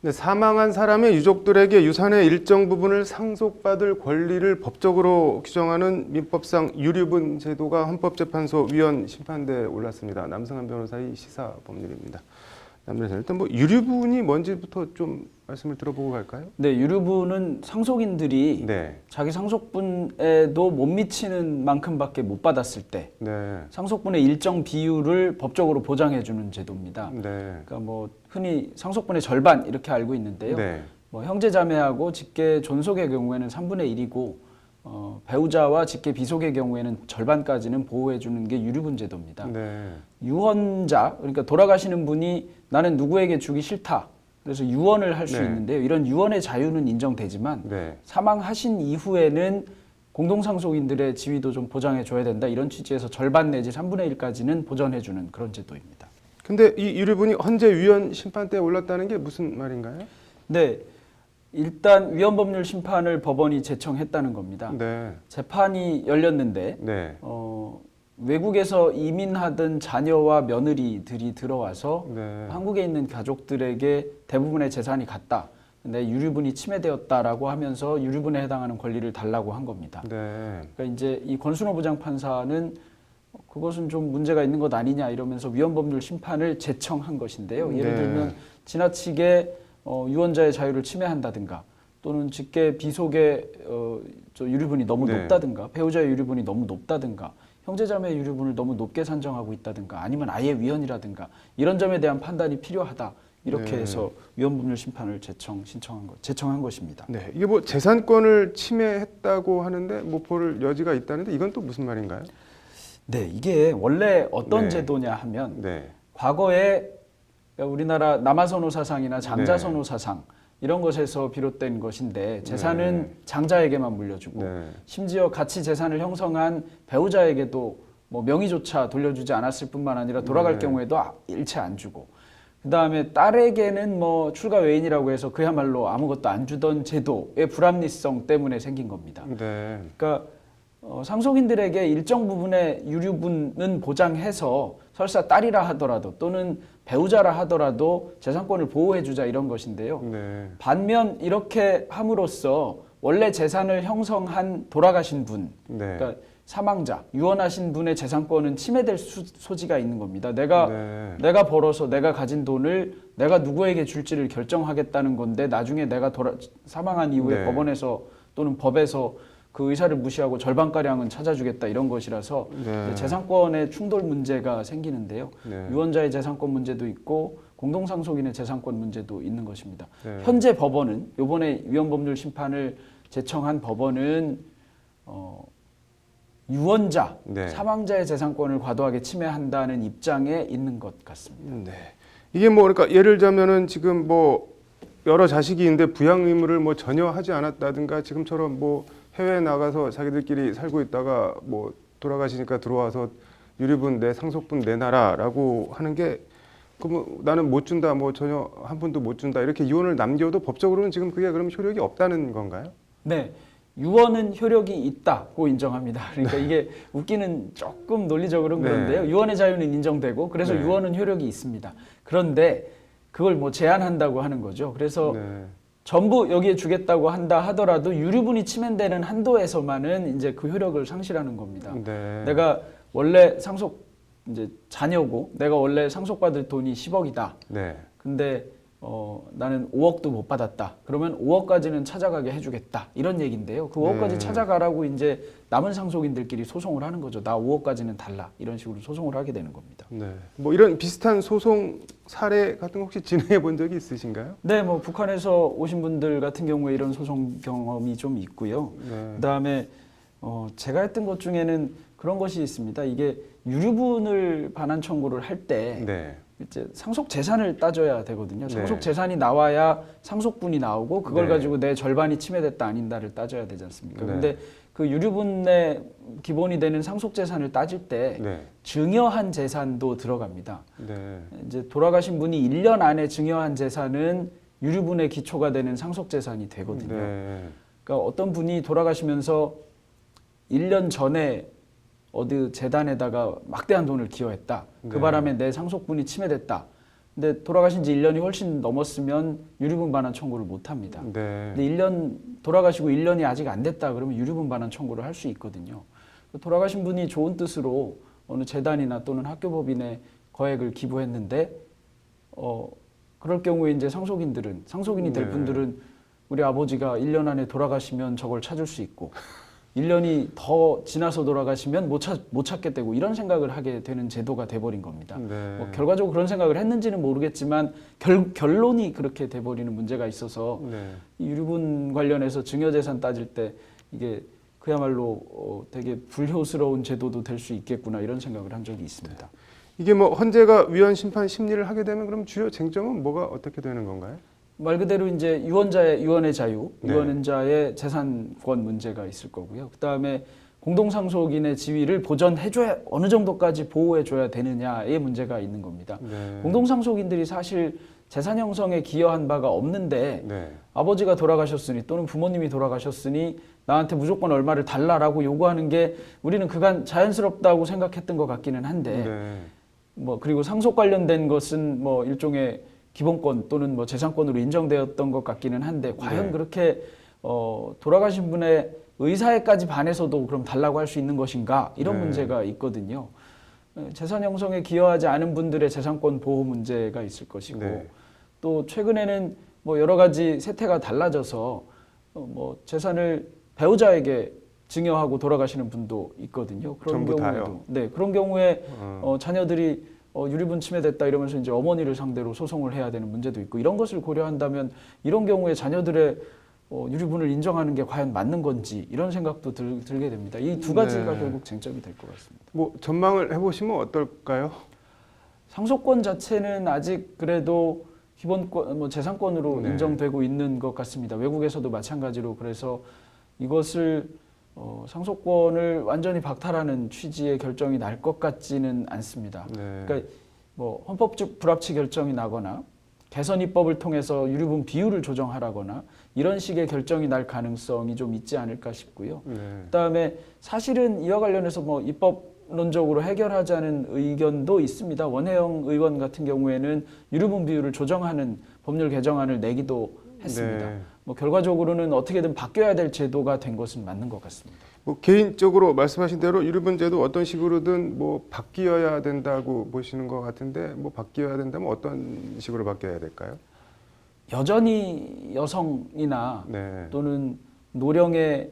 네, 사망한 사람의 유족들에게 유산의 일정 부분을 상속받을 권리를 법적으로 규정하는 민법상 유류분 제도가 헌법재판소 위헌 심판대에 올랐습니다. 남승환 변호사의 시사법률입니다. 남변호사, 일단 뭐 유류분이 뭔지부터 좀 말씀을 들어보고 갈까요? 네, 유류분은 상속인들이 네. 자기 상속분에도 못 미치는 만큼밖에 못 받았을 때 네. 상속분의 일정 비율을 법적으로 보장해주는 제도입니다. 네. 그러니까 뭐 흔히 상속분의 절반 이렇게 알고 있는데요. 네. 뭐 형제자매하고 직계 존속의 경우에는 3분의 1이고 배우자와 직계 비속의 경우에는 절반까지는 보호해주는 게 유류분 제도입니다. 네. 유언자, 그러니까 돌아가시는 분이 나는 누구에게 주기 싫다. 그래서 유언을 할 수 네. 있는데요. 이런 유언의 자유는 인정되지만 네. 사망하신 이후에는 공동상속인들의 지위도 좀 보장해 줘야 된다. 이런 취지에서 절반 내지 3분의 1까지는 보전해 주는 그런 제도입니다. 근데 이 유류분이 헌재 위헌 심판대에 올랐다는 게 무슨 말인가요? 네. 일단 위헌법률 심판을 법원이 제청했다는 겁니다. 네. 재판이 열렸는데 네. 외국에서 이민하던 자녀와 며느리들이 들어와서 네. 한국에 있는 가족들에게 대부분의 재산이 갔다. 근데 유류분이 침해되었다라고 하면서 유류분에 해당하는 권리를 달라고 한 겁니다. 네. 그러니까 이제 이 권순호 부장판사는 그것은 좀 문제가 있는 것 아니냐 이러면서 위헌법률 심판을 제청한 것인데요. 예를 네. 들면 지나치게 유언자의 자유를 침해한다든가 또는 직계 비속의 저 유류분이 너무 네. 높다든가 배우자의 유류분이 너무 높다든가 형제자매의 유류분을 너무 높게 산정하고 있다든가 아니면 아예 위헌이라든가 이런 점에 대한 판단이 필요하다. 이렇게 네. 해서 위헌법률 심판을 제청한 것입니다. 네. 이게 뭐 재산권을 침해했다고 하는데 뭐 볼 여지가 있다는데 이건 또 무슨 말인가요? 네, 이게 원래 어떤 네. 제도냐 하면 네. 과거에 우리나라 남아선호 사상이나 장자선호 사상 이런 것에서 비롯된 것인데 재산은 장자에게만 물려주고 네. 심지어 같이 재산을 형성한 배우자에게도 뭐 명의조차 돌려주지 않았을 뿐만 아니라 돌아갈 경우에도 일체 안 주고 그 다음에 딸에게는 뭐 출가 외인이라고 해서 그야말로 아무것도 안 주던 제도의 불합리성 때문에 생긴 겁니다. 네. 그러니까 상속인들에게 일정 부분의 유류분은 보장해서 설사 딸이라 하더라도 또는 배우자라 하더라도 재산권을 보호해주자 이런 것인데요. 네. 반면 이렇게 함으로써 원래 재산을 형성한 돌아가신 분, 네. 그러니까 사망자, 유언하신 분의 재산권은 침해될 소지가 있는 겁니다. 내가 벌어서 내가 가진 돈을 내가 누구에게 줄지를 결정하겠다는 건데 나중에 내가 사망한 이후에 네. 법원에서 또는 법에서 그 의사를 무시하고 절반가량은 찾아주겠다 이런 것이라서 네. 재산권의 충돌 문제가 생기는데요. 네. 유언자의 재산권 문제도 있고 공동상속인의 재산권 문제도 있는 것입니다. 네. 현재 법원은 이번에 위헌법률 심판을 제청한 법원은 유언자, 네. 사망자의 재산권을 과도하게 침해한다는 입장에 있는 것 같습니다. 네. 이게 뭐 그러니까 예를 들자면은 지금 뭐 여러 자식이 있는데 부양 의무를 뭐 전혀 하지 않았다든가 지금처럼 뭐 해외에 나가서 자기들끼리 살고 있다가 뭐 돌아가시니까 들어와서 유류분 내 상속분 내놔라라고 하는 게 그럼 나는 못 준다 뭐 전혀 한 푼도 못 준다 이렇게 유언을 남겨도 법적으로는 지금 그게 그럼 효력이 없다는 건가요? 네. 유언은 효력이 있다고 인정합니다. 그러니까 이게 웃기는 조금 논리적으로는 그런데요. 유언의 자유는 인정되고 그래서 네. 유언은 효력이 있습니다. 그런데 그걸 뭐 제한한다고 하는 거죠. 그래서 네. 전부 여기에 주겠다고 한다 하더라도 유류분이 침해되는 한도에서만은 이제 그 효력을 상실하는 겁니다. 네. 내가 원래 이제 자녀고 내가 원래 상속받을 돈이 10억이다. 네. 근데 나는 5억도 못 받았다. 그러면 5억까지는 찾아가게 해주겠다. 이런 얘기인데요. 그 5억까지 찾아가라고 이제 남은 상속인들끼리 소송을 하는 거죠. 나 5억까지는 달라. 이런 식으로 소송을 하게 되는 겁니다. 네. 뭐 이런 비슷한 소송 사례 같은 거 혹시 진행해 본 적이 있으신가요? 네, 뭐 북한에서 오신 분들 같은 경우에 이런 소송 경험이 좀 있고요. 네. 그다음에 제가 했던 것 중에는 그런 것이 있습니다. 이게 유류분을 반환 청구를 할 때 네. 이제 상속 재산을 따져야 되거든요. 상속 네. 재산이 나와야 상속분이 나오고 그걸 네. 가지고 내 절반이 침해됐다 아닌다를 따져야 되지 않습니까? 네. 근데 그 유류분의 기본이 되는 상속 재산을 따질 때 네. 증여한 재산도 들어갑니다. 네. 이제 돌아가신 분이 1년 안에 증여한 재산은 유류분의 기초가 되는 상속 재산이 되거든요. 네. 그러니까 어떤 분이 돌아가시면서 1년 전에 어디 재단에다가 막대한 돈을 기여했다. 그 네. 바람에 내 상속분이 침해됐다. 근데 돌아가신 지 1년이 훨씬 넘었으면 유류분 반환 청구를 못 합니다. 네. 근데 1년 돌아가시고 1년이 아직 안 됐다 그러면 유류분 반환 청구를 할 수 있거든요. 돌아가신 분이 좋은 뜻으로 어느 재단이나 또는 학교법인에 거액을 기부했는데 그럴 경우에 이제 상속인이 될 네. 분들은 우리 아버지가 1년 안에 돌아가시면 저걸 찾을 수 있고 1년이 더 지나서 돌아가시면 못 찾게 되고 이런 생각을 하게 되는 제도가 돼버린 겁니다. 네. 뭐 결과적으로 그런 생각을 했는지는 모르겠지만 결론이 그렇게 돼버리는 문제가 있어서 네. 이 유류분 관련해서 증여재산 따질 때 이게 그야말로 되게 불효스러운 제도도 될 수 있겠구나 이런 생각을 한 적이 있습니다. 이게 뭐 헌재가 위헌 심판 심리를 하게 되면 그럼 주요 쟁점은 뭐가 어떻게 되는 건가요? 말 그대로 이제 유언의 자유, 네. 유언자의 재산권 문제가 있을 거고요. 그 다음에 공동상속인의 지위를 보전해줘야 어느 정도까지 보호해줘야 되느냐의 문제가 있는 겁니다. 네. 공동상속인들이 사실 재산 형성에 기여한 바가 없는데 네. 아버지가 돌아가셨으니 또는 부모님이 돌아가셨으니 나한테 무조건 얼마를 달라라고 요구하는 게 우리는 그간 자연스럽다고 생각했던 것 같기는 한데 네. 뭐 그리고 상속 관련된 것은 뭐 일종의 기본권 또는 뭐 재산권으로 인정되었던 것 같기는 한데 과연 네. 그렇게 돌아가신 분의 의사에까지 반해서도 그럼 달라고 할 수 있는 것인가 이런 네. 문제가 있거든요. 재산 형성에 기여하지 않은 분들의 재산권 보호 문제가 있을 것이고 네. 또 최근에는 뭐 여러 가지 세태가 달라져서 뭐 재산을 배우자에게 증여하고 돌아가시는 분도 있거든요. 그런 전부 경우에도 다요? 네 그런 경우에 자녀들이 유류분 침해됐다 이러면서 이제 어머니를 상대로 소송을 해야 되는 문제도 있고 이런 것을 고려한다면 이런 경우에 자녀들의 유류분을 인정하는 게 과연 맞는 건지 이런 생각도 들게 됩니다. 이 두 가지가 네. 결국 쟁점이 될 것 같습니다. 뭐 전망을 해보시면 어떨까요? 상속권 자체는 아직 그래도 기본권, 뭐 재산권으로 네. 인정되고 있는 것 같습니다. 외국에서도 마찬가지로 그래서 이것을 상속권을 완전히 박탈하는 취지의 결정이 날 것 같지는 않습니다. 네. 그러니까 뭐 헌법적 불합치 결정이 나거나 개선 입법을 통해서 유류분 비율을 조정하라거나 이런 식의 결정이 날 가능성이 좀 있지 않을까 싶고요. 네. 그다음에 사실은 이와 관련해서 뭐 입법론적으로 해결하자는 의견도 있습니다. 원혜영 의원 같은 경우에는 유류분 비율을 조정하는 법률 개정안을 내기도 했습니다. 네. 뭐 결과적으로는 어떻게든 바뀌어야 될 제도가 된 것은 맞는 것 같습니다. 뭐 개인적으로 말씀하신 대로 유류분제도 어떤 식으로든 뭐 바뀌어야 된다고 보시는 것 같은데 뭐 바뀌어야 된다면 어떤 식으로 바뀌어야 될까요? 여전히 여성이나 네. 또는 노령의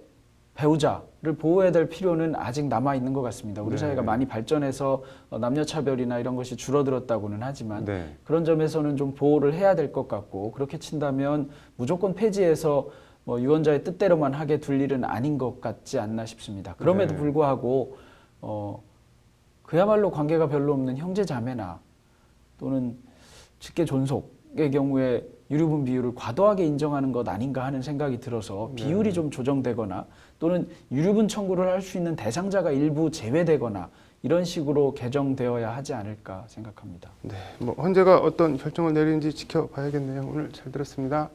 배우자를 보호해야 될 필요는 아직 남아 있는 것 같습니다. 우리 네. 사회가 많이 발전해서 남녀 차별이나 이런 것이 줄어들었다고는 하지만 네. 그런 점에서는 좀 보호를 해야 될 것 같고 그렇게 친다면 무조건 폐지해서 뭐 유언자의 뜻대로만 하게 둘 일은 아닌 것 같지 않나 싶습니다. 그럼에도 네. 불구하고 그야말로 관계가 별로 없는 형제 자매나 또는 직계 존속의 경우에 유류분 비율을 과도하게 인정하는 것 아닌가 하는 생각이 들어서 비율이 좀 조정되거나 또는 유류분 청구를 할 수 있는 대상자가 일부 제외되거나 이런 식으로 개정되어야 하지 않을까 생각합니다. 네. 뭐 헌재가 어떤 결정을 내리는지 지켜봐야겠네요. 오늘 잘 들었습니다.